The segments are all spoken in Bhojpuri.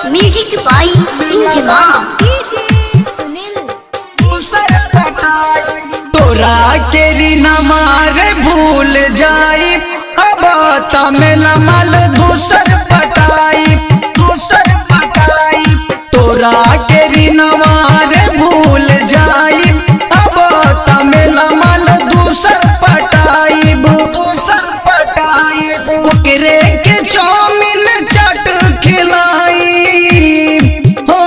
Music by Inzamam Sunil. तोरा के रीना मारे भूल जाई, अब तमेला माल दूसर पटाई, दूसर पटाई। तोरा के रीना मारे भूल जाई, अब तमेला माल दूसर पटाई, दूसर पटाई। ओकरे के चाउमीन चाट खिलाई, हो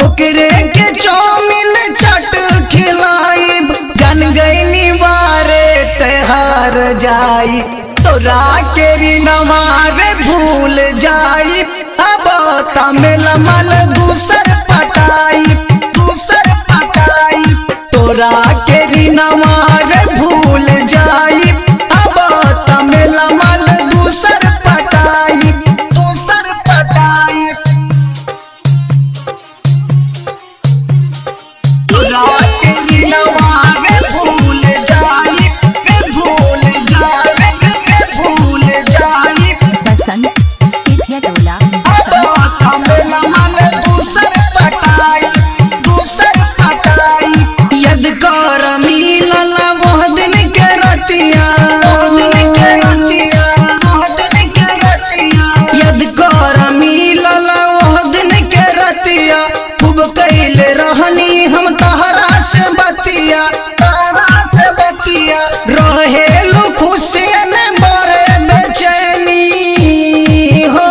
ओकरे के चाउमीन चाट खिलाई। जान गई बारे त्योहार जाई, तोरा के रीना मारे भूल जाई, अब तमेला माल दूसर पटाई, दूसर पटाई। तोरा के रीना मारे भूल जाई, अब तमेला माल दूसर पटाई, दूसर पटाई। तोरा के रीना मारे भूल जाई, भूल जाई, भूल जाई। बसंत टोला तमेला माल दूसर पटाई, दूसर पटाई। यद कर मिलल वह दिन के रतिया, यद कर मिलल वह दिन के रतिया। खूब कैले रहनी हम तहरा से बतिया, तहरा से बतिया। रहेलू खुशियन बड़े बेचैनी, हो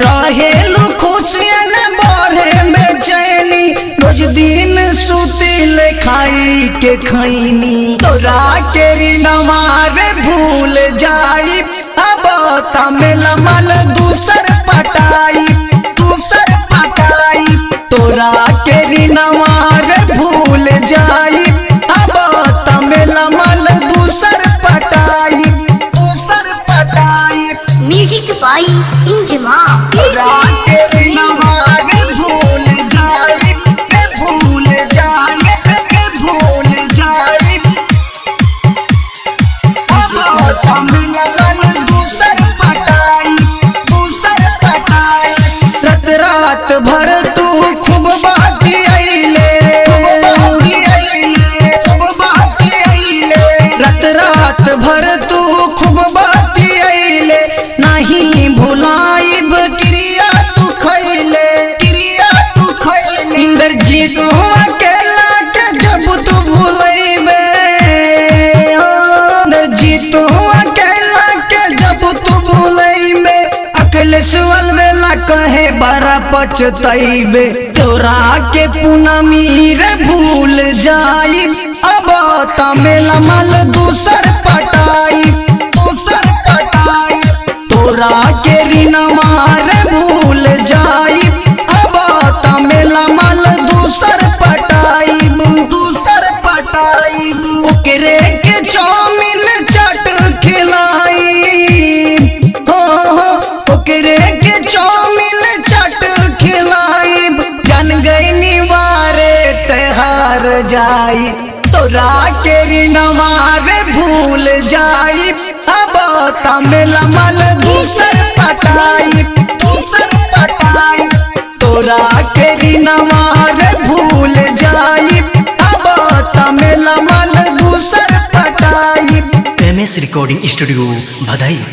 रहेलू खुशियन बड़े बेचैनी। रोज दिन सुतिल खाई के खैनी, तोरा के रीना मारे भूल जाई, अब तमेला माल दूसर पटाई, दूसर पटाई। तोरा के रीना मारे भूल जाई, अब तमेला माल दूसर पटाई, दूसर पटाई। Music by Inzamam. तोरा के रीना मारे भूल जाई, भूल जाई, भूल जाई। अब तमेला माल दूसर पटाई, दूसर पटाई। रात रात भर तू खूब बाती आइले, रात रात भर तू खूब बाती आइले। नहीं भुलाइब क्रिया तू खैले, क्रिया तू खैले। इंद्रजीत अकेला के जब तू भूलैबे, इंद्रजीत अकेला के जब तू भूलैबे। अखिलेश अलबेला कहे बड़ा पछतैबे, तोरा के पूनमी रे भूल जाई, अब तमेला माल दूसर पटाई, दूसर पटाई। तोरा के रीना मारे भूल जाई, अब तमेला माल दूसर पटाई, दूसर पटाई। ओकरे के चाउमीन चाट खिलाई, हो ओकरे के चाउमीन चाट खिलाई। जान गई बारे त्योहार जाई, तोरा के रीना मारे भूल जाई, अब तमेला माल दूसर पटाई, दूसर पटाई। तोरा के रीना मारे भूल जाई, अब तमेला माल दूसर पटाई। MS recording studio Bhadai.